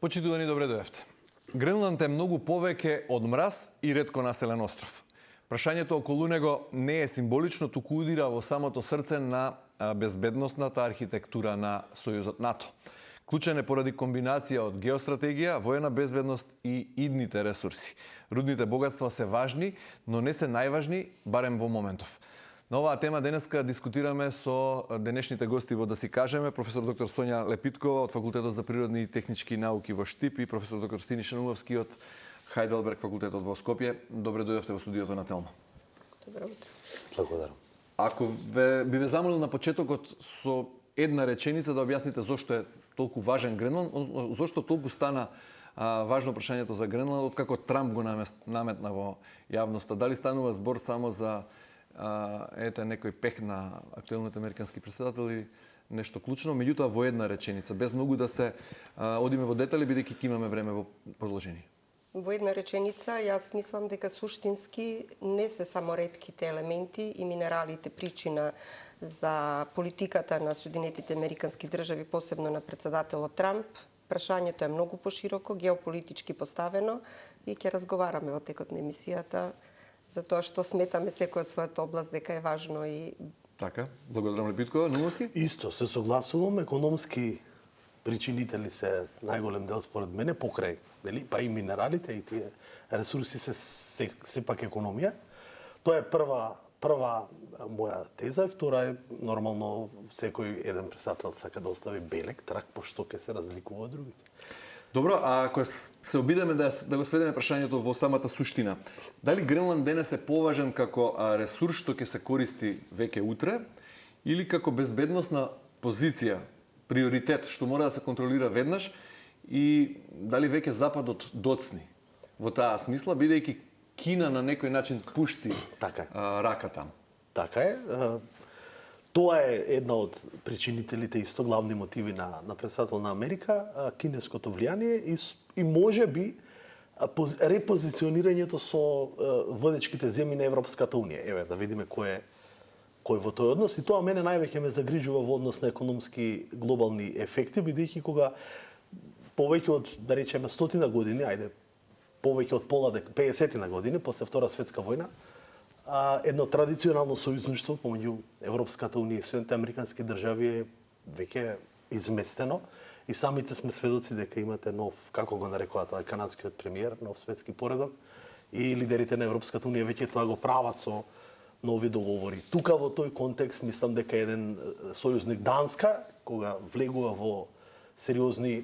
Почитувани, добре дојавте. Гренланд е многу повеќе од мраз и ретко населен остров. Прашањето околу него не е символично, туку удира во самото срце на безбедносната архитектура на Сојузот НАТО. Клучен е поради комбинација од геостратегија, воена безбедност и идните ресурси. Рудните богатства се важни, но не се најважни, барем во моментов. На оваа тема денеска дискутираме со денешните гости во Да си кажеме, професор доктор Сонја Лепиткова од Факултетот за природни и технички науки во Штип и професор доктор Синиша Наумовски од Хајделберг факултетот во Скопје. Добре дојдовте во студиото на Телма. Добро утро. Благодарам. Ако би ве замолил на почетокот со една реченица да објасните зошто е толку важен Гренланд, зошто толку стана важно прашањето за Гренланд откако Трамп го наметна во јавноста. Дали станува збор само за некој пех на актуелниот американски претседател или нешто клучно, меѓутоа во една реченица, без многу да се одиме во детали, бидејќи ќе имаме време во продолжение. Во една реченица, јас мислам дека суштински не се само ретките елементи и минералите причина за политиката на Соединетите американски држави, посебно на претседателот Трамп. Прашањето е многу пошироко, геополитички поставено и ќе разговараме во текот на емисијата за тоа што сметаме секој од својата област дека е важно и... Така, благодарам Лепиткова. Наумовски? Исто, се согласувам, економски причинители се најголем дел според мене покрај, нели, па и минералите и тие ресурси се сепак економија. Тоа е прва моја теза, и втора е нормално секој еден претседател сака да остави белег трак по што ќе се разликува од другите. Добро, а ако се обидеме да го сведеме прашањето во самата суштина, дали Гренланд денес е поважен како ресурс што ќе се користи веќе утре или како безбедносна позиција, приоритет што мора да се контролира веднаш и дали веќе Западот доцни во таа смисла, бидејќи Кина на некој начин пушти рака таму? Така е. Тоа е една од причинителите, исто главни мотиви на претседател на Америка, кинеското влијание и може би репозиционирањето со водечките земји на Европската унија. Еве, да видиме кој во тој однос. И тоа мене највеќе ме загрижува во однос на економски глобални ефекти, бидејќи кога повеќе од, да речеме, 100 години, повеќе од 50 години, после Втора светска војна, едно традиционално сојузништво помеѓу Европската унија и Соединетите американски држави е веќе изместено и самите сме сведоци дека имате нов, како го нарекува тоа, канадскиот премиер, нов светски поредок и лидерите на Европската унија веќе тоа го прават со нови договори. Тука во тој контекст мислам дека еден сојузник Данска, кога влегува во сериозни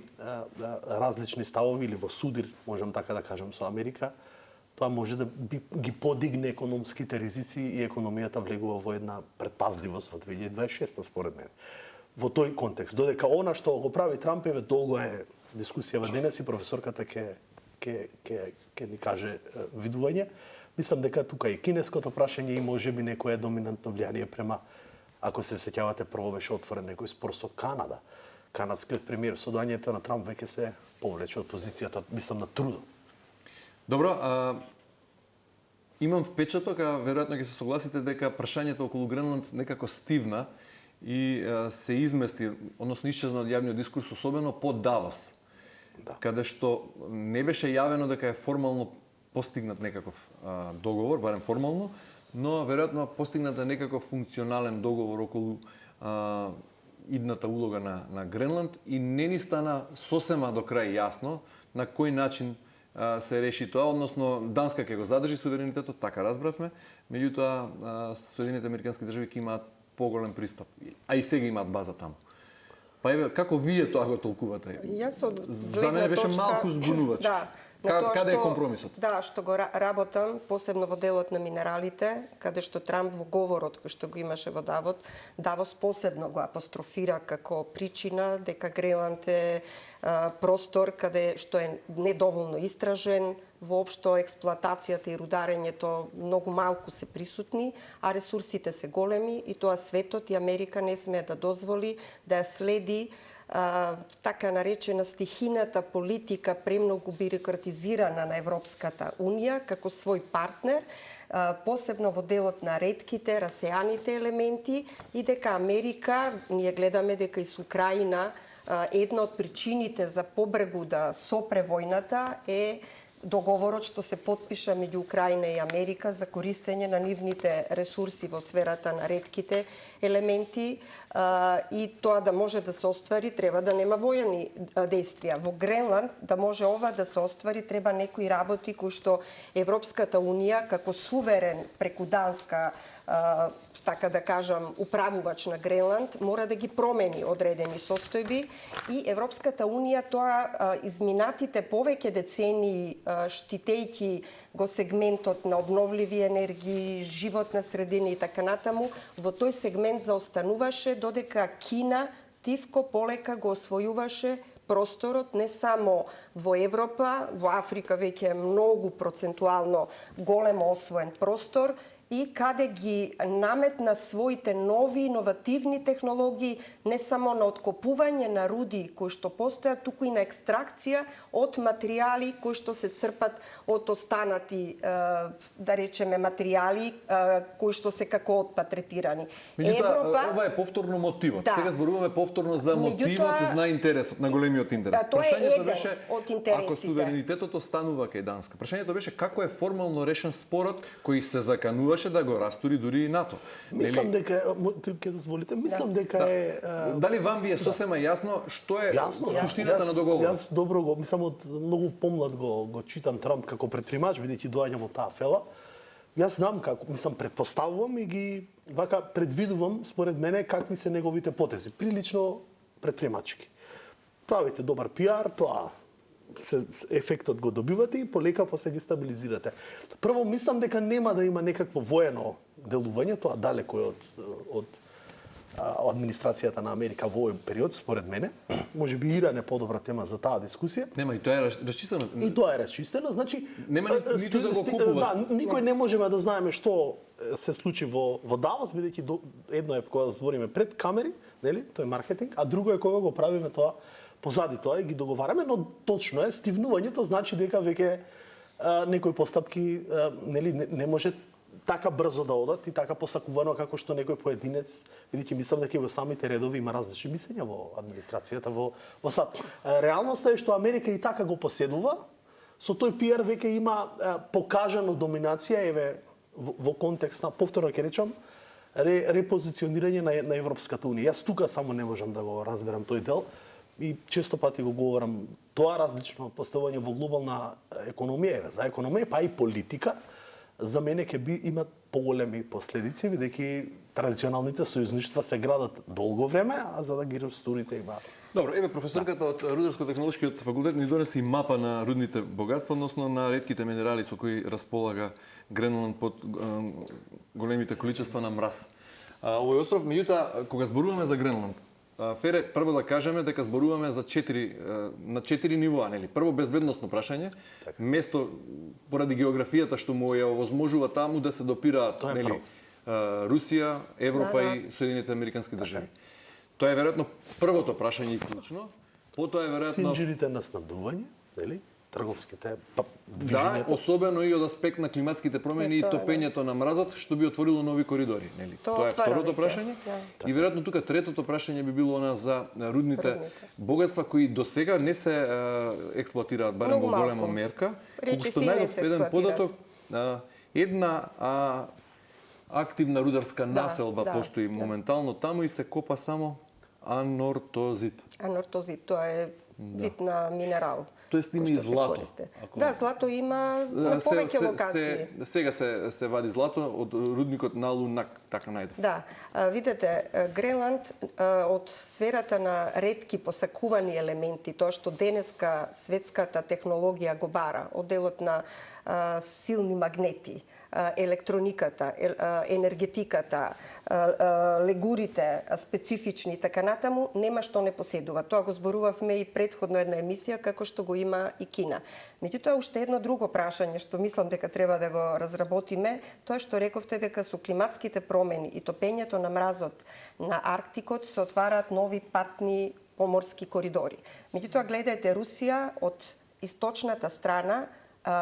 различни ставови или во судир, можам така да кажам, со Америка, тоа може да ги подигне економските ризици и економијата влегува во една предпазливост во 2026 според мене. Во тој контекст, додека она што го прави Трамп, еве долго е дискусија денес и професорката ќе ни каже видување. Мислам дека тука и кинеското прашање и можеби некое доминантно влијание према, ако се сеќавате, прво беше отворен некој спор со Канада. Канадскиот премиер со доаѓањето на Трамп веќе се повлече од позицијата, мислам, на Трудо. Добро, имам впечаток, а веројатно ќе се согласите дека прашањето околу Гренланд некако стивна и се измести, односно исчезна од јавниот дискурс, особено по Давос, каде што не беше јавено дека е формално постигнат некаков договор, барем формално, но веројатно постигнат е некаков функционален договор околу идната улога на Гренланд и не ни стана сосема до крај јасно на кој начин се реши тоа, односно Данска ќе го задржи суверенитетот, така разбравме, меѓутоа Соединетите американски држави ќе имаат поголем пристап, а и сега имаат база таму. Па еве, како вие тоа го толкувате? За мене беше малку збунувачко. Каде е компромисот? Да, што го работам, посебно во делот на минералите, каде што Трамп во говорот кој што го имаше во Давос посебно го апострофира како причина дека Гренланд е простор каде што е недоволно истражен, воопшто експлоатацијата и рударењето многу малку се присутни, а ресурсите се големи и тоа светот и Америка не смее да дозволи да ја следи така наречена стихината политика премногу бирократизирана на Европската Унија како свој партнер, посебно во делот на ретките, расеаните елементи и дека Америка, ние гледаме дека и со Украина една од причините за побрегу да сопре војната е договорот што се потпиша меѓу Украина и Америка за користење на нивните ресурси во сферата на ретките елементи и тоа да може да се оствари треба да нема војни действија. Во Гренланд да може ова да се оствари треба некои работи кои што Европската Унија како суверен преку Данска така да кажам, управувач на Гренланд, мора да ги промени одредени состојби и Европската Унија тоа изминатите повеќе децении штитејќи го сегментот на обновливи енергии, животна средина и така натаму, во тој сегмент заостануваше додека Кина тивко полека го освојуваше просторот не само во Европа, во Африка веќе е многу процентуално големо освоен простор, и каде ги наметна своите нови иновативни технологии не само на откопување на руди кои што постојат, туку и на екстракција од материјали кои што се црпат од останати, да речеме, материјали кои што се како отпад третирани. Меѓутоа, ова е повторно мотивот. Да. Сега зборуваме повторно за мотивот на интересот, на големиот интерес. Да, тоа е еден од интересите. Ако суверенитетот останува кај Данска, прашањето беше како е формално решен спорот кој се закануваше да го растури дури и НАТО. Мислам дека, ќе дозволите, мислам дека е... Дали вам ви е сосема јасно што е суштината на договорот? Јас добро го, мислам, од многу помлад го читам Трамп како предпримач, бидејќи доаѓам од таа фела. Јас знам како, мислам, предпоставувам и ги вака предвидувам според мене какви се неговите потези. Прилично предпримачки. Правите добар пиар, тоа ефектот го добивате и полека после ги стабилизирате. Прво, мислам дека нема да има некакво воено делување, тоа далеко е од администрацијата на Америка во овој период, според мене. Може би Иран е подобра тема за таа дискусија. Нема, и тоа е расчистено. И тоа е расчистено, значи... Нема ниту да го купува. Да, никој не можеме да знаеме што се случи во Давос, бидејќи едно е кога збориме пред камери, нели, тој маркетинг, а друго е кога го правиме тоа позади тоа и ги договараме, но точно е, стивнувањето значи дека веќе некои постапки нели не може така брзо да одат и така посакувано како што некој поединец, бидејќи мислам дека и во самите редови има различни мислења во администрацијата во САД. Реалноста е што Америка и така го поседува, со тој пиар веќе има покажано доминација, еве во контекст на, повторно ќе речам, репозиционирање на Европската Унија. Јас тука само не можам да го разберам тој дел. И често пати го говорам, тоа различно поставување во глобална економија, за економија, па и политика, за мене ќе имат поголеми последици, бидејќи традиционалните сојузништва се градат долго време, а за да ги растурите има... Добро, еве професорката од Рударско-технолошкиот факултет ни донесе и мапа на рудните богатства, односно на ретките минерали со кои располага Гренланд под големите количества на мраз. Овој остров, меѓутоа, кога зборуваме за Гренланд, Фере, прво да кажеме дека зборуваме на 4 нивоа, нели? Прво безбедносно прашање, место поради географијата што му ја овозможува таму да се допираат, нели, Русија, Европа и Соединетите Американски држави. Тоа е веројатно првото прашање и клучно. Потоа е веројатно синџирите на снабдување, нели? Трговските движењето. Да, особено и од аспект на климатските промени и топењето на мразот, што би отворило нови коридори, нели? Тоа е второто прашање. И веројатно тука третото прашање би било она за рудните богатства кои досега не се експлоатираат барем во голема мерка. Колку што најдов еден податок, една активна рударска населба постои моментално таму и се копа само анортозит. Анортозит, тоа е вид на минерал. Тоест има и злато. Да, злато има на повеќе локации. Сега се вади злато од рудникот на Лунак. така најдов. Да, видете, Гренланд од сферата на ретки посакувани елементи, тоа што денеска светската технологија го бара, од делот на силни магнети, електрониката, енергетиката, легурите специфични и така натаму, нема што не поседува. Тоа го зборувавме и претходно една емисија, како што го има и Кина. Меѓутоа, уште едно друго прашање, што мислам дека треба да го разработиме, тоа што рековте дека со климатските промени и топењето на мразот на Арктикот се отвараат нови патни поморски коридори. Меѓутоа, гледајте, Русија од источната страна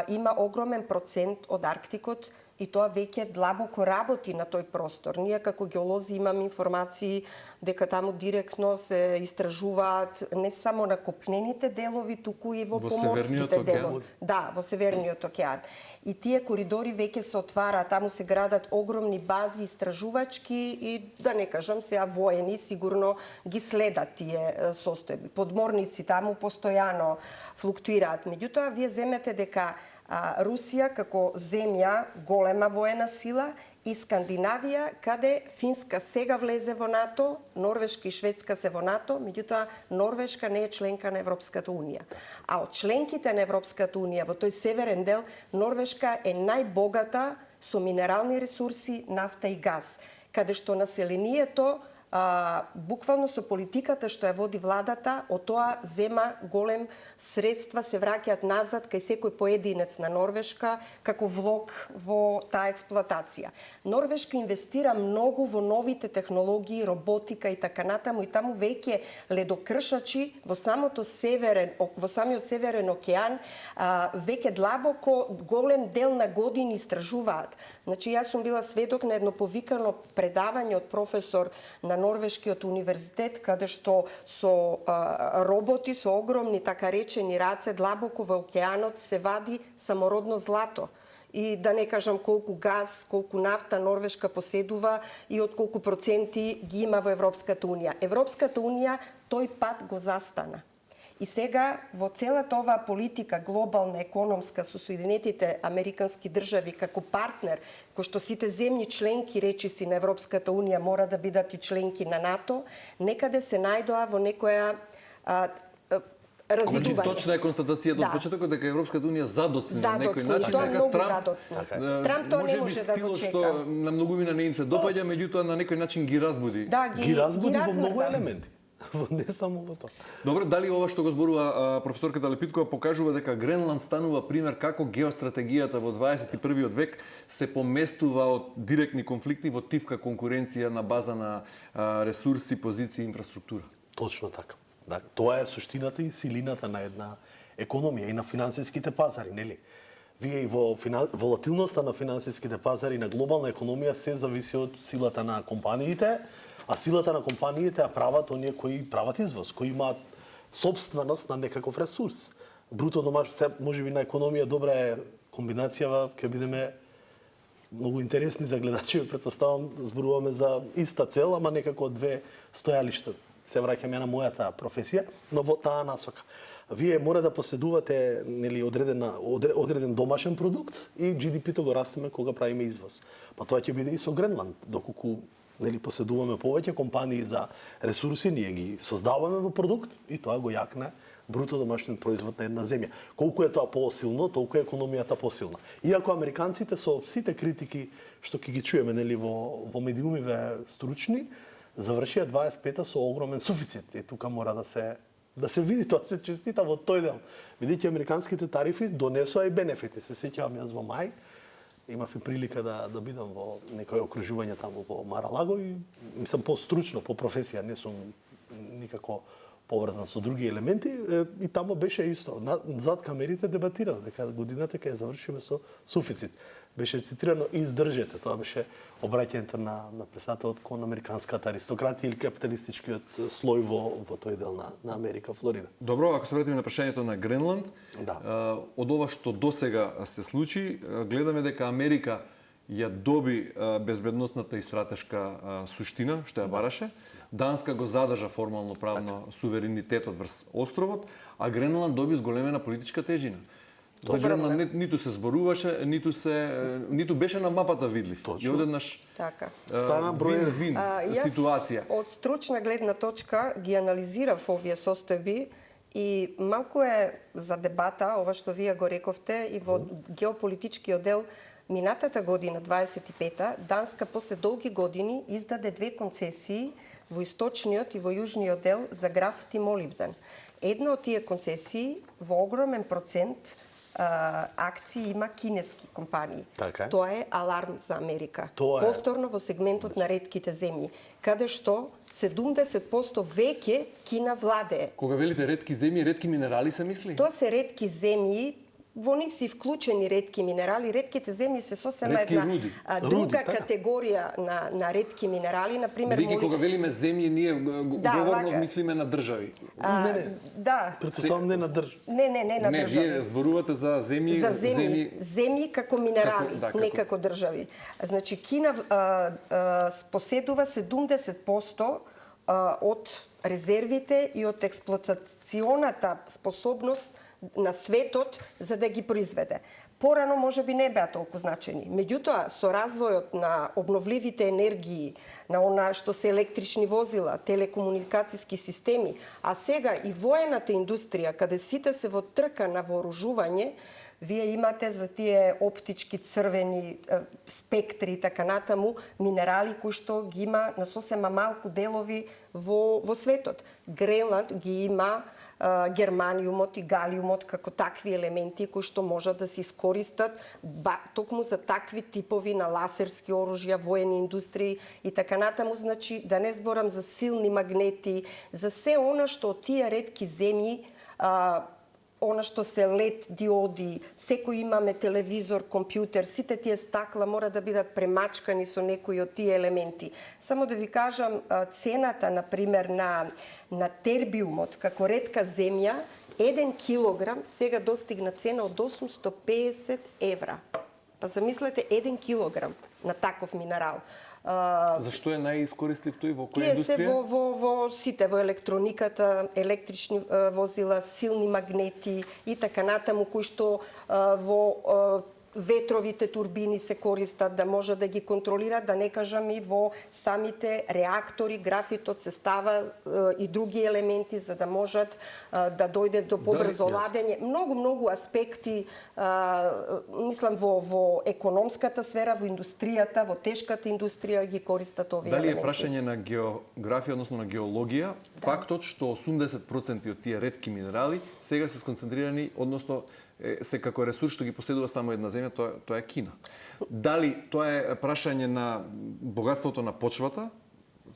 има огромен процент од Арктикот и тоа веќе длабоко работи на тој простор. Ние како геолози имаме информации дека таму директно се истражуваат не само на копнените делови, туку и во поморските делови. Да, во Северниот океан. И тие коридори веќе се отвараат, таму се градат огромни бази истражувачки и да не кажам сега воени сигурно ги следат тие состојби. Подморници таму постојано флуктуираат. Меѓутоа, вие земете дека Русија како земја, голема воена сила, и Скандинавија, каде Финска сега влезе во НАТО, Норвешка и Шведска се во НАТО, меѓутоа Норвешка не е членка на Европската Унија. А од членките на Европската Унија, во тој северен дел, Норвешка е најбогата со минерални ресурси, нафта и газ, каде што населението буквално со политиката што ја води владата, од тоа зема голем средства, се враќаат назад кај секој поединец на Норвешка како влог во таа експлоатација. Норвешка инвестира многу во новите технологии, роботика и така натаму, и таму веќе ледокршачи во самиот Северен океан веќе длабоко голем дел на години истражуваат. Значи, јас сум била сведок на едно повикано предавање од професор на Норвешкиот универзитет, каде што со роботи, со огромни така речени раце, длабоко во океанот се вади самородно злато. И да не кажам колку газ, колку нафта Норвешка поседува и од колку проценти ги има во Европската Унија. Европската Унија тој пат го застана. И сега во целата оваа политика глобална економска со Соединетите Американски држави како партнер, кој што сите земји членки речиси на Европската Унија мора да бидат и членки на НАТО, некаде се најдоа во некоја разидување. Значи, точна е констатацијата од почетокот дека Европската Унија задоцни на некој начин, тоа дека многу Трамп задоцни. Трамп тоа не може да го чека. Што на многумина не им се допаѓа, меѓутоа на некој начин ги разбуди. Да, ги разбуди во многу елементи. Не само во тоа. Добро, дали ова што го зборува професорката Лепиткова покажува дека Гренланд станува пример како геостратегијата во 21 век се поместува од директни конфликти во тивка конкуренција на база на ресурси, позиции и инфраструктура? Точно така. Да, тоа е суштината и силината на една економија и на финансиските пазари, нели? Вие и во волатилноста на финансиските пазари на глобална економија се зависи од силата на компаниите, а силата на компаниите ја прават оние кои прават извоз, кои имаат собственост на некаков ресурс. Бруто домашно, можеби на економија добра е комбинацијава, ќе бидеме многу интересни за гледачи, претпоставам, зборуваме за иста цел, ама некако две стојалишта. Се враќаме на мојата професија, но во таа насока. Вие мора да поседувате, нели, одреден домашен продукт и GDP-то го растеме кога правиме извоз. Па тоа ќе биде и со Гренланд, доколку нели поседуваме повеќе компании за ресурси, ние ги создаваме во продукт и тоа го јакне бруто домашен производ на една земја. Колку е тоа посилно, толку е економијата посилна. Иако американците со сите критики што ќе ги чуеме нели во медиумиве стручни, завршија 25-та со огромен суфицит. И тука мора да се види, тоа се честита во тој дел. Бидејќи американските тарифи донесоа и бенефити. Се сеќавам јас во мај, имав и прилика да бидам во некој окружување таму во Маралаго и мислам по-стручно, по професија, не сум никако поврзан со други елементи и таму беше исто. Зад камерите дебатирав дека годината ќе завршиме со суфицит. Беше цитирано и издржете, тоа беше обраќањето на председателот кон американската аристократија или капиталистичкиот слој во тој дел на Америка, Флорида. Добро, ако се вратиме на прашањето на Гренланд, да. Од ова што досега се случи, гледаме дека Америка ја доби безбедносната и стратешка суштина, што ја бараше. Данска го задржа формално правно суверенитетот врз островот, а Гренланд доби зголемена политичка тежина. За Гренланд ниту се зборуваше, ниту беше на мапата видлив. Точно. И одеднаш Така. Стана број ситуација. Од стручна гледна точка ги анализирав овие состојби и малку е за дебата, ова што вие го рековте, и во геополитичкиот дел. Минатата година, 25-та, Данска после долги години издаде 2 концесии во источниот и во јужниот дел за графит и молибден. Една од тие концесии во огромен процент акции има кинески компании. Така е. Тоа е аларм за Америка. Тоа е. Повторно во сегментот на ретките земји, каде што 70% веќе Кина владее. Кога велите ретки земји, ретки минерали се мисли? Тоа се ретки земји, во нив си вклучени ретки минерали. Ретките земји се сосема Ретки една руди. друга така. категорија на ретки минерали, на пример Бидејќи кога велиме земји, ние говорно вака. мислиме на држави. Да. Претпоставам не на држава. Не на Не, држави. вие зборувате за земји, За земји како минерали, не како држави. Значи, Кина поседува 70% од резервите и од експлоатационата способност на светот за да ги произведе. Порано може би не беа толку значени. Меѓутоа, со развојот на обновливите енергии, на она што се електрични возила, телекомуникацијски системи, а сега и воената индустрија, каде сите се во трка на вооружување, вие имате за тие оптички црвени спектри и така натаму минерали кои што ги има на сосема малку делови во светот. Гренланд ги има германиумот и галиумот како такви елементи кои што можат да се искористат токму за такви типови на ласерски оружја, воени индустрии и така натаму. Значи, да не зборам за силни магнети, за се она што од тие ретки земји, она што се LED диоди, секој имаме телевизор, компјутер, сите тие стакла мора да бидат премачкани со некои од тие елементи. Само да ви кажам, цената, например, на тербиумот како ретка земја, 1 килограм сега достигна цена од 850 евра. Па замислете 1 килограм на таков минерал. Зашто е најискористлив тој, во која Тие се индустрија? во сите, во електрониката, електрични возила, силни магнети и така натаму, кои што во ветровите турбини се користат да може да ги контролираат, да не кажам и во самите реактори, графитот се става и други елементи за да можат да дојде до побрзо ладење. Многу аспекти, мислам во економската сфера, во индустријата, во тешката индустрија ги користат овие елементи. Дали е прашање на географија, односно на геологија, фактот што 80% од тие ретки минерали сега се сконцентрирани, односно се како ресурс што ги поседува само една земја, тоа е Кина. Дали тоа е прашање на богатството на почвата,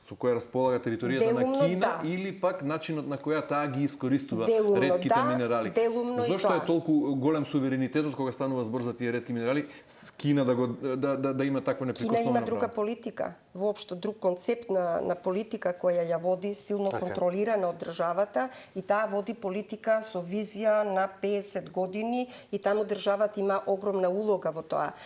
со која располага територијата на Кина, или пак начинот на која таа ги искористува ретките минерали? Зошто е толку голем суверенитетот кога станува збор за тие ретки минерали, Кина да има такво неприкосновено право? Кина има друга политика, воопшто друг концепт на политика која ја води силно контролирана од државата, и таа води политика со визија на 50 години и таму државата има огромна улога во тоа.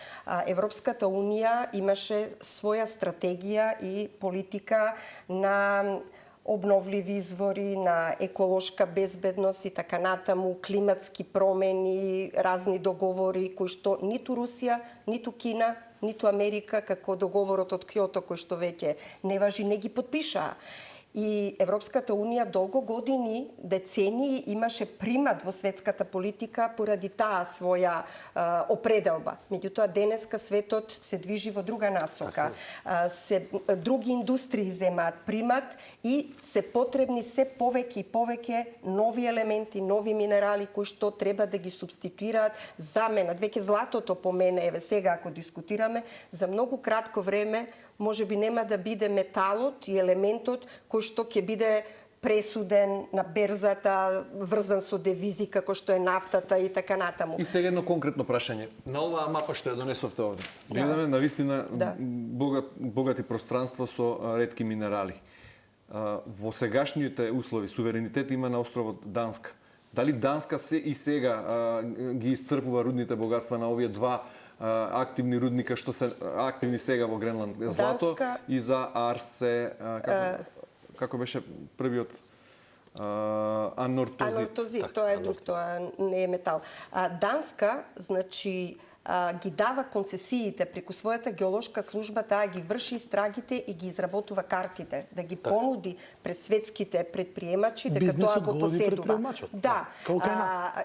Европската унија имаше своја стратегија и политика на обновливи извори, на еколошка безбедност и така натаму, климатски промени, разни договори кои што ниту Русија, ниту Кина, ниту Америка, како договорот од Кјото кој што веќе не важи, не ги подпишаа. И Европската унија долго години, децении, имаше примат во светската политика поради таа своја определба. Меѓутоа, денеска светот се движи во друга насока. Други индустрии земаат примат и се потребни се повеќе и повеќе нови елементи, нови минерали кои што треба да ги субституираат, заменат. Веќе златото по мене, еве сега ако дискутираме, за многу кратко време може би нема да биде металот и елементот кој што ќе биде пресуден на берзата, врзан со девизи како што е нафтата и така натаму. И сега едно конкретно прашање. На оваа мапа што ја донесовте овде, гледаме навистина богати пространства со ретки минерали. Во сегашните услови суверенитет има на островот Данска. Дали Данска се и сега ги исцрпува рудните богатства на овие два активни рудника што се активни сега во Гренланд, злато и за арсе, како беше првиот анортозит. Тоа е друг, тоа не е метал. Данска, значи, ги дава концесиите преку својата геолошка служба, таа ги врши истрагите и ги изработува картите, да ги понуди пред светските предприемачи дека тоа го поседува. Да,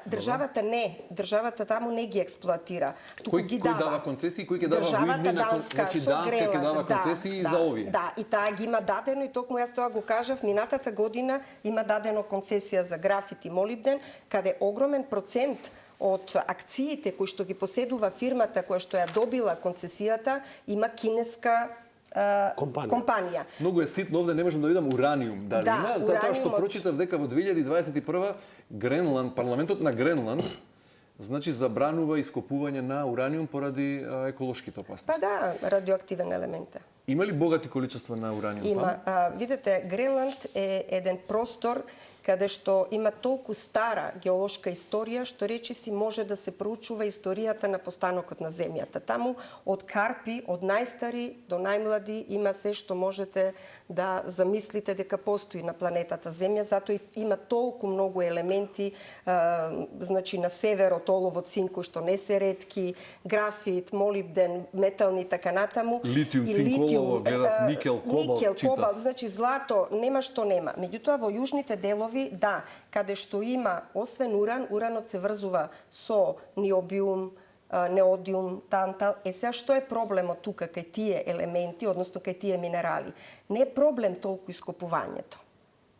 државата не, државата таму не ги експлоатира. Туку ги дава. Кој дава концесии, кој ќе дава воидни на значи Данска ќе дава концесии за овие. Да, и таа ги има дадено и токму јас тоа го кажав, минатата година има дадено концесија за графит и молибден, каде огромен процент од акциите кои што ги поседува фирмата која што ја добила концесијата има кинеска компанија. Многу е ситно, овде не можам да видам ураниум дали има, затоа што прочитав дека во 2021 Гренланд, парламентот на Гренланд значи забранува ископување на ураниум поради еколошките опасности. Па да, радиоактивен елемент. Има ли богати количества на ураниум? Има. Видете, Гренланд е еден простор каде што има толку стара геолошка историја, што речиси може да се проучува историјата на постанокот на земјата. Таму од карпи, од најстари до најмлади има се што можете да замислите дека постои на планетата Земја, затоа има толку многу елементи, значи на северот олово, цинк, кои што не се ретки, графит, молибден, метални така натаму. Литиум, цинк, олово, гледав никел, кобалт, значи злато, нема што нема. Меѓутоа во јужните делови да, каде што има, освен уран, уранот се врзува со ниобиум, неодиум, тантал. Сега што е проблемот тука кај тие елементи, односно кај тие минерали? Не е проблем толку ископувањето.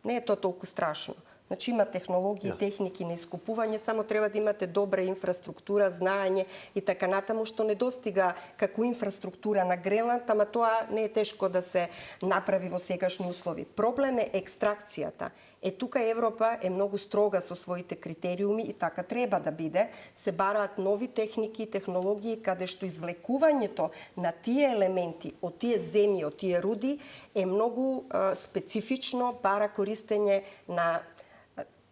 Не е тоа толку страшно. Значи има технологии, техники на искупување, само треба да имате добра инфраструктура, знаење и така натаму, што не достига како инфраструктура на Гренланд, ама тоа не е тешко да се направи во сегашни услови. Проблем е екстракцијата. Тука Европа е многу строга со своите критериуми и така треба да биде. Се бараат нови техники и технологии каде што извлекувањето на тие елементи од тие земји, од тие руди е многу специфично, бара користење на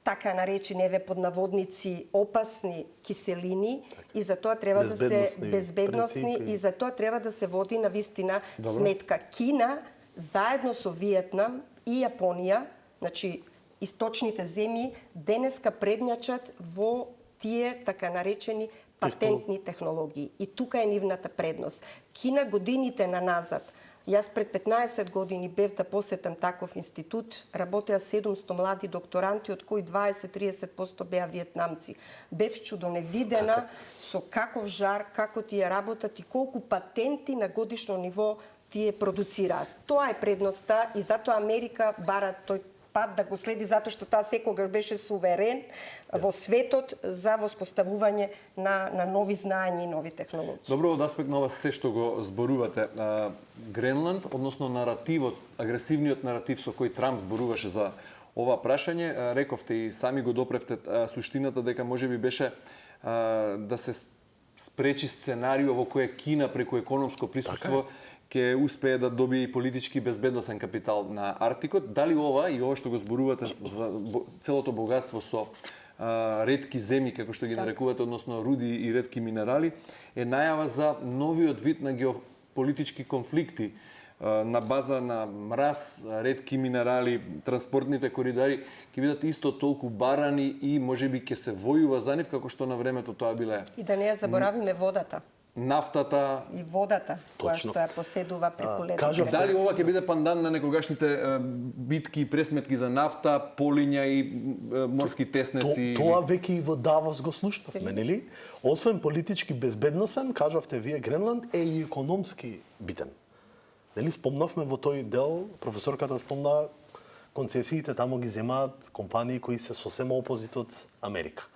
така наречени под наводници опасни киселини и за тоа треба да се безбедносни и за тоа треба да се води на вистина сметка. Кина заедно со Виетнам и Јапонија, значи источните земји, денеска предњачат во тие така наречени патентни технологии. И тука е нивната предност. Кина годините наназад, јас пред 15 години бев да посетам таков институт, работеа 700 млади докторанти, од кои 20-30% беа виетнамци. Бев чудоневидена со каков жар, како тие работат и колку патенти на годишно ниво тие продуцираат. Тоа е предноста и затоа Америка бара тој пат да го следи, затоа што таа секогаш беше суверен во светот за воспоставување на нови знаења и нови технологии. Добро, од аспект на ова се што го зборувате, Гренланд, односно наративот, агресивниот наратив со кој Трамп зборуваше за ова прашање, рековте и сами го допревте суштината дека можеби беше да се спречи сценарио во кој Кина преку економско присуство ќе успее да добие и политички безбедносен капитал на Арктикот. Дали ова и ова што го зборувате за целото богатство со ретки земји, како што ги нарекувате, односно руди и ретки минерали, е најава за новиот вид на геополитички конфликти на база на мраз, ретки минерали, транспортните коридори ќе бидат исто толку барани и можеби ќе се војува за нив како што на времето тоа биле. И да не ја заборавиме водата. Нафтата и водата, која што ја поседува преку ледот. Дали ова ќе биде пандан на некогашните битки и пресметки за нафта, полиња и морски теснеци? Тоа веќе и во Давос го слушнавме, нели? Освен политички безбедносен, кажавте вие, Гренланд е и економски битен. Нели спомнавме во тој дел, професорката спомна, концесиите таму ги земаат компании кои се сосема опозит од Америка.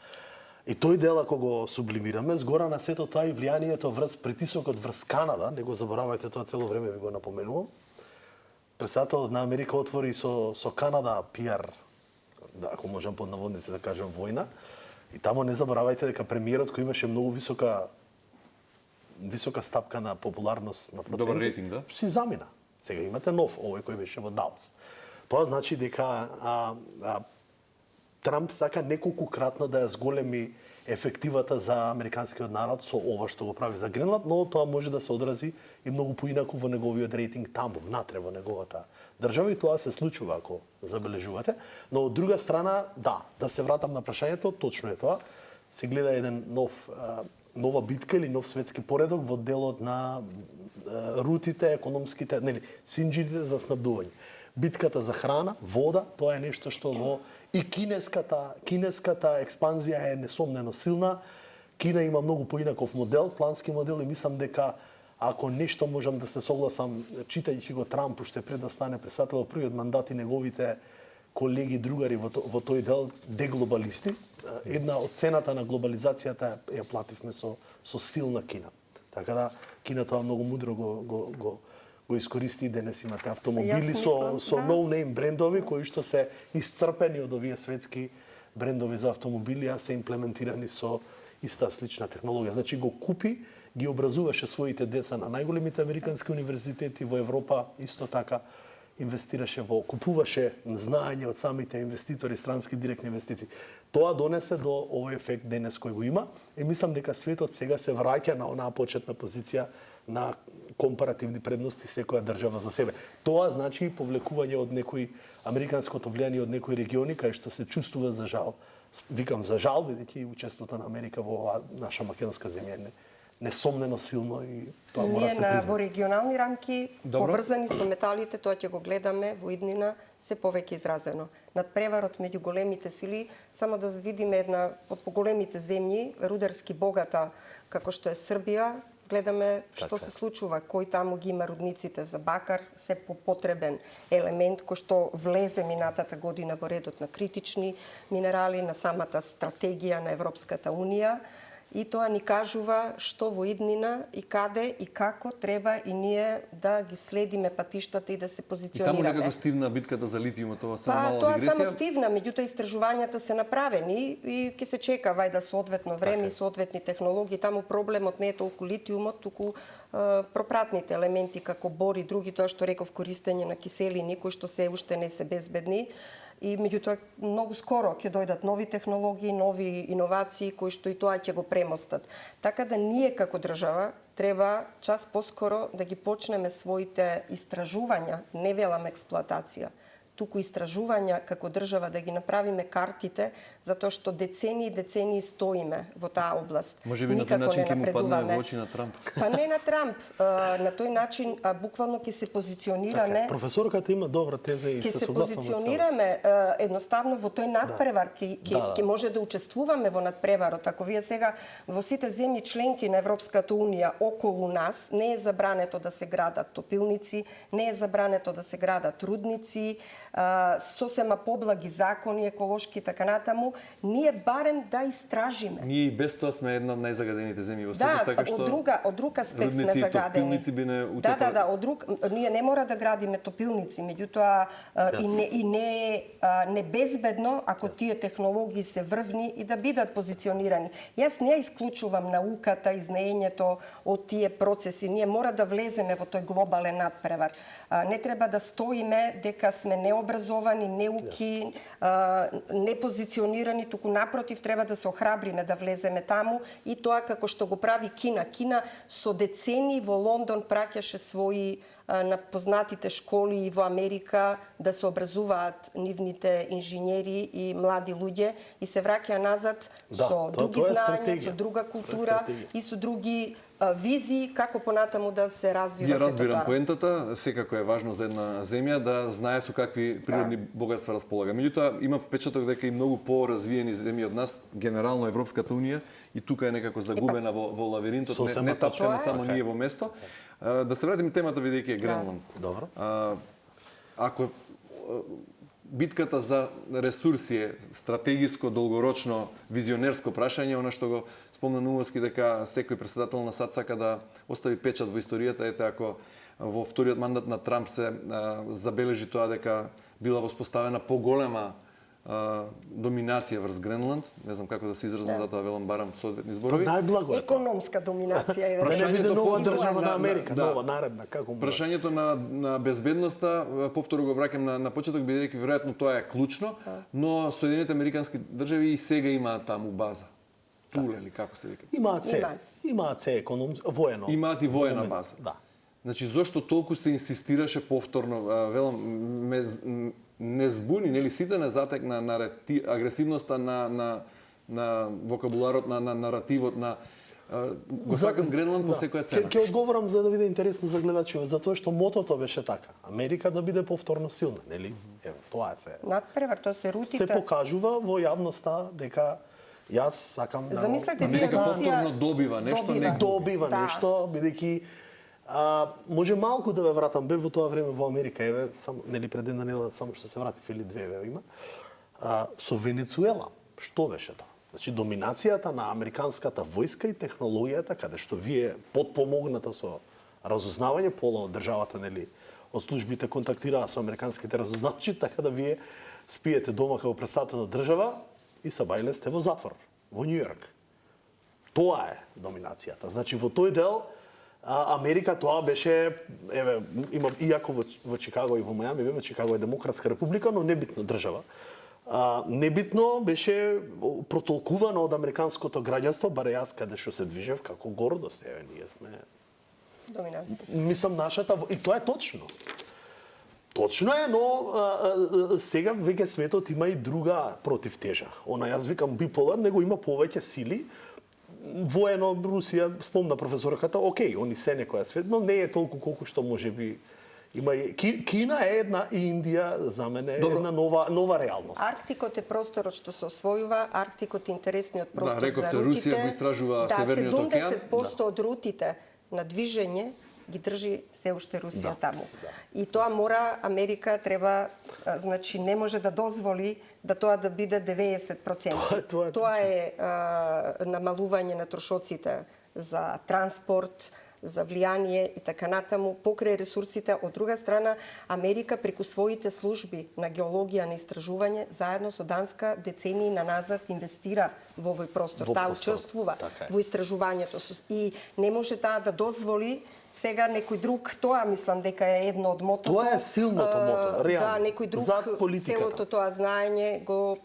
И тој дел, ако го сублимираме, згора на сето тоа и влијанието врз притисокот врз Канада, не го заборавајте, тоа цело време ви го напоменувам. Председателот на Америка отвори со Канада пиар, да, ако можам под наводници да кажем, војна. И тамо не заборавајте дека премиерот кој имаше многу висока стапка на популарност на проценти, добар рейтинг, да? Си замина. Сега имате нов, овој кој беше во Далас. Тоа значи дека Трамп сака неколкукратно да ја зголеми ефективата за американскиот народ со ова што го прави за Гренланд, но тоа може да се одрази и многу поинаку во неговиот рейтинг таму, внатре во неговата држава, и тоа се случува ако забележувате. Но од друга страна, да се вратам на прашањето, точно е тоа. Се гледа еден нова битка или нов светски поредок во делот на рутите, економските, синџите за снабдување. Битката за храна, вода, тоа е нешто што во и кинеската експанзија е несомнено силна. Кина има многу поинаков модел, плански модел, и мислам дека ако нешто можам да се согласам, читајќи го Трамп уште пред да стане председател во првиот мандат, и неговите колеги, другари во тој дел, деглобалисти, една од цената на глобализацијата ја плативме со силна Кина. Така да Кина тоа многу мудро го искористи, и денес имате автомобили со no-name брендови кои што се исцрпени од овие светски брендови за автомобили, а се имплементирани со иста слична технологија. Значи го купи, ги образуваше своите деца на најголемите американски универзитети во Европа, исто така инвестираше купуваше знаење од самите инвеститори, странски директни инвестиции. Тоа донесе до овој ефект денес кој го има, и мислам дека светот сега се враќа на онаа почетна позиција на компаративни предности секоја држава за себе. Тоа значи повлекување од некои американското влијание од некои региони кај што се чувствува за жал. Викам за жал, бидејќи учеството на Америка во оваа наша македонска земја е несомнено силно, и тоа мора да се призна. Во регионални рамки, поврзани со металите, тоа ќе го гледаме во иднина се повеќе изразено. Надпреварот меѓу големите сили, само да видиме една од поголемите земји, рударски богата како што е Србија, гледаме што се случува, кој таму ги има рудниците за бакар, се потребен елемент кој што влезе минатата година во редот на критични минерали, на самата стратегија на Европската унија. И тоа ни кажува што во иднина и каде и како треба и ние да ги следиме патиштата и да се позиционираме. И таму некако стивна битката за литиумот, тоа само мала тоа дигресија. Само стивна, меѓутоа истражувањата се направени и ќе се чека вајда соодветно време и соодветни технологии. Таму проблемот не е толку литиумот, туку пропратните елементи како бор и други, тоа што реков, користење на киселини кои што се уште не се безбедни. И меѓутоа многу скоро ќе дојдат нови технологии, нови иновации кои што и тоа ќе го премостат. Така да ние како држава треба час поскоро да ги почнеме своите истражувања, не велам експлоатација, туку истражувања како држава, да ги направиме картите, затоа што децении и децении стоиме во таа област. Може би на тој начин ќе му падне во очи на Трамп. Па не на Трамп, на тој начин буквално ќе се позиционираме. Професорката има добра теза и се согласувам. Ќе се позиционираме едноставно во тој надпревар, ќе може да учествуваме во надпреварот. Ако вие сега во сите земји членки на Европската унија околу нас не е забрането да се градат топилници, не е забрането да се градат рудници, сосема поблаги закони, еколошки и така натаму, ние барем да истражиме. Ние и без тоа сме една од најзагадените земји во светот, така што од друг аспект сме загадени. Топилници би не утекла. Од друг, ние не мора да градиме топилници, меѓутоа и не е безбедно ако тие технологии се врвни и да бидат позиционирани. Јас не ја исклучувам науката и знаењето од тие процеси. Ние мора да влеземе во тој глобален надпревар. Не треба да стоиме дека сме необразовани, неуки, непозиционирани, туку напротив треба да се охрабриме да влеземе таму, и тоа како што го прави Кина. Кина со децении во Лондон праќаше своји на познатите школи во Америка да се образуваат нивните инженери и млади луѓе и се враќа назад со други знаења, со друга култура и со други визии како понатаму да се развива сето тоа. Ја разбирам поентата, секако е важно за една земја да знае со какви природни богатства располага. Меѓутоа има впечаток дека и многу поразвиени земји од нас, генерално Европската унија, и тука е некако загубена во лавиринтот, не тапкаме само ние во место. Да се вратиме темата, бидејќи е Гренланд. Добро. Ако битката за ресурси е стратегиско, долгорочно, визионерско прашање, она што го спомна Нумовски, дека секој председател на САД сака да остави печат во историјата. Ете, ако во вториот мандат на Трамп се забележи тоа дека била воспоставена поголема доминација врз Гренланд, не знам како да се изразам, затоа велам барам соодветни зборови. Најблаго е. Економска доминација е. Да не биде нова држава на Америка, нова наредна, како му. Прашањето на безбедноста, повторно го враќам на почеток, бидејќи веројатно тоа е клучно, но Соединените американски држави и сега имаат таму база. Туле или како се вика. Имаат се воено. Имаат и воена база. Да. Значи зошто толку се инсистираше повторно, велам, не збуни, нели сите не затек на агресивноста на вокабуларот, на наративот, на го сакам Гренланд по секоја цена. Ќе одговорам за да биде интересно за гледачите, затоа што мотото беше така. Америка да биде повторно силна, нели? Еве, тоа се. Надпревар, тоа се рутите. Се покажува во јавноста дека јас сакам да Замислете вие Америка Русија повторно добива нешто, добива нешто, бидејќи може малку да ве вратам, бев во тоа време во Америка, еве, нели пред една недела само што се вратив или две ве има. Со Венецуела, што беше тоа? Значи доминацијата на американската војска и технологијата, каде што вие подпомогната со разузнавање, пола од државата, нели, од службите контактираа со американските разузнавачи, така да вие спиете дома како представител на држава и сабајле сте во затвор, во Њујорк. Тоа е доминацијата. Значи во тој дел Америка тоа беше, еве, има иако во Чикаго и во Мајами, во Чикаго е демократска република, но небитно држава. Небитно беше протолкувано од американското граѓанство, баре јас каде што се движев, како гордост, еве, ние сме доминантни. Мислам нашата, и тоа е точно. Точно е, но сега веќе светот има и друга противтежа. Она јас викам биполар, него има повеќе сили. Воено Русија, спомна професорката, окей, они се некоја свет, но не е толку колку што може би има. Кина е една и Индија за мене е една нова реалност. Арктикот е просторот што се освојува, Арктикот е интересниот простор за рековте, рутите. Русија го истражува Северниот океан. 70% од рутите на движење ги држи се уште Русија таму. И тоа мора, Америка треба, значи не може да дозволи да тоа да биде 90%. Тоа е намалување на трошоците за транспорт, за влијание и така натаму, покрај ресурсите. Од друга страна, Америка преку своите служби на геологија, на истражување, заедно со Данска децении наназад инвестира во овој простор. Таа учествува во истражувањето и не може таа да дозволи сега некој друг, тоа мислам дека е едно од мотото. Тоа е силното мото, реално. Да, некој друг целото тоа знаење го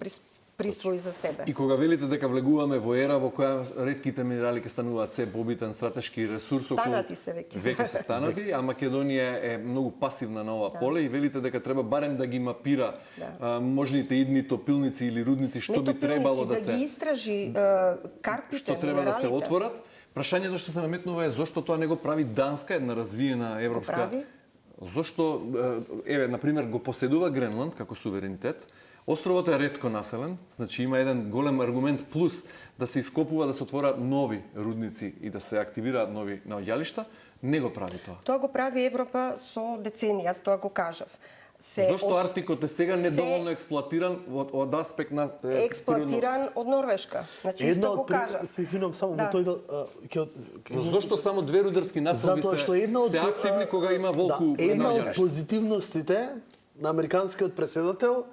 присвои за себе. И кога велите дека влегуваме во ера во која ретките минерали ќе стануваат се побитен стратешки ресурс, станати се веќе се станати, а Македонија е многу пасивна на ова поле и велите дека треба барем да ги мапира можните идни топилници или рудници што би требало да се ги истражи карпите, што треба да се отворат. Прашањето што се наметнува е зошто тоа не го прави Данска, една развиена европска. Зошто еве на пример го поседува Гренланд како суверенитет. Островот е ретко населен, значи има еден голем аргумент плюс да се ископува, да се отворат нови рудници и да се активираат нови наоѓалишта, не го прави тоа. Тоа го прави Европа со децении, јас тоа го кажав. Зошто Арктикот е сега недоволно експлоатиран од аспект на експлоатиран од Норвешка. Значи исто го кажа. Се извинувам само во тој зошто само две рударски населби се активни кога има волку наоѓалишта? Една од позитивностите на американскиот преседател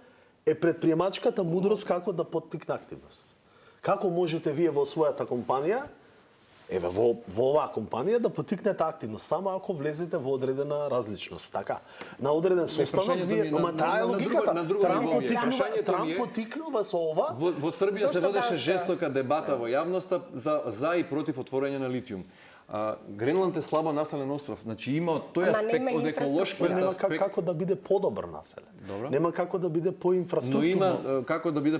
е предприемачката мудрост како да поттикне активност. Како можете вие во својата компанија, еве во оваа компанија да поттикнете активност само ако влезете во одредена различност, така. На одреден состанок вие, ама таа е логиката. Трамп поттикнува со ова. Во Србија се водеше жестока дебата во јавноста за и против отворање на литиум. Гренланд е слабо населен остров, значи има тој аспект од еколошкиот аспект. Нема како да биде подобро населен. Нема како да биде поинфраструктурно. Но има како да биде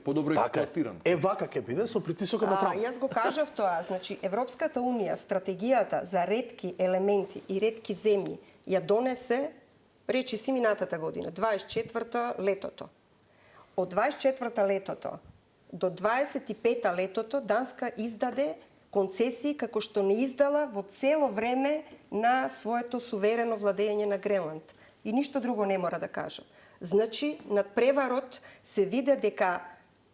подобро експлоатиран. Вака ќе биде со притисокот на Трамп. Јас го кажав тоа, значи Европската унија стратегијата за ретки елементи и ретки земји ја донесе речи си минатата година, 24-та летото. Од 24-та летото до 25-та летото Данска издаде концесии како што не издала во цело време на своето суверено владење на Гренланд. И ништо друго не мора да кажам. Значи, над преварот се виде дека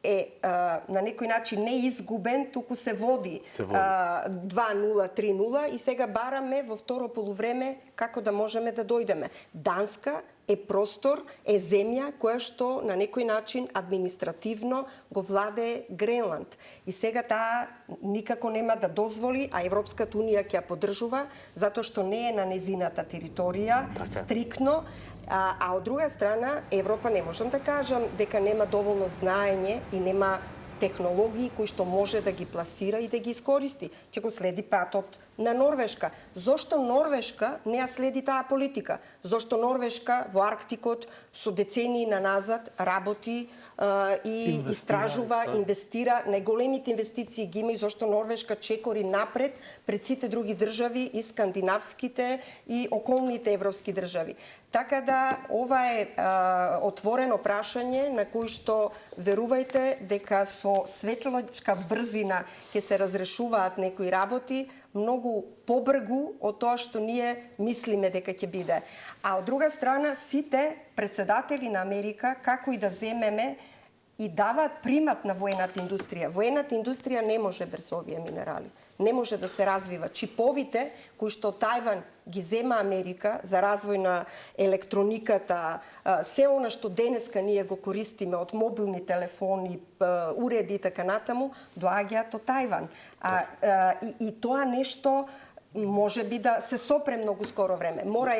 е на некој начин не изгубен, туку се води 2-0, 3-0 и сега бараме во второ полувреме како да можеме да дојдеме. Данска е простор, е земја која што на некој начин административно го владее Гренланд. И сега таа никако нема да дозволи, а Европската унија ќе ја поддржува, затоа што не е на незината територија, стрикно, а од друга страна, Европа не можам да кажам дека нема доволно знаење и нема технологии кои што може да ги пласира и да ги искористи. Ќе го следи патот на Норвешка. Зошто Норвешка не ја следи таа политика? Зошто Норвешка во Арктикот со децении назад работи и истражува, инвестира, најголемите инвестиции ги има и зошто Норвешка чекори напред пред сите други држави и скандинавските и околните европски држави. Така да ова е отворено прашање на кој што верувајте дека со светлачка брзина ќе се разрешуваат некои работи многу побргу од тоа што ние мислиме дека ќе биде. А од друга страна сите претседатели на Америка како и да земеме и даваат примат на воената индустрија. Воената индустрија не може без овие минерали. Не може да се развива. Чиповите кои што Тајван ги зема Америка за развој на електрониката, се она што денеска ние го користиме од мобилни телефони, уреди и така натаму, доаѓаат од Тајван. И тоа нешто може би да се сопре многу скоро време. Мора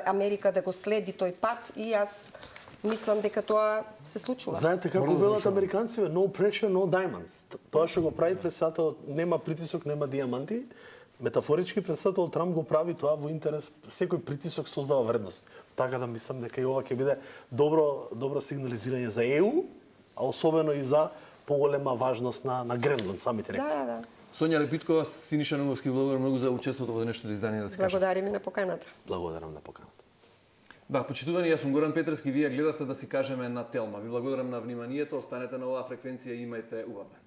Америка да го следи тој пат и јас мислам дека тоа се случува. Знаете како велат американците? No pressure, no diamonds. Тоа што го прави претседателот, нема притисок, нема диаманти. Метафорички претседателот Трамп го прави тоа во интерес, секој притисок создава вредност. Така да мислам дека и ова ќе биде добро сигнализирање за ЕУ, а особено и за поголема важност на Гренланд, самите рекли. Да. Сонја Лепиткова, Синиша Нунговски, благодарам многу за учеството во денешното издание да се каже. Благодарим на поканата. Благодарам на поканата. Да, почитувани, јас сум Горан Петрески, вие гледавте да си кажеме на Телма. Ви благодарам на вниманието, останете на оваа фреквенција и имајте убав ден.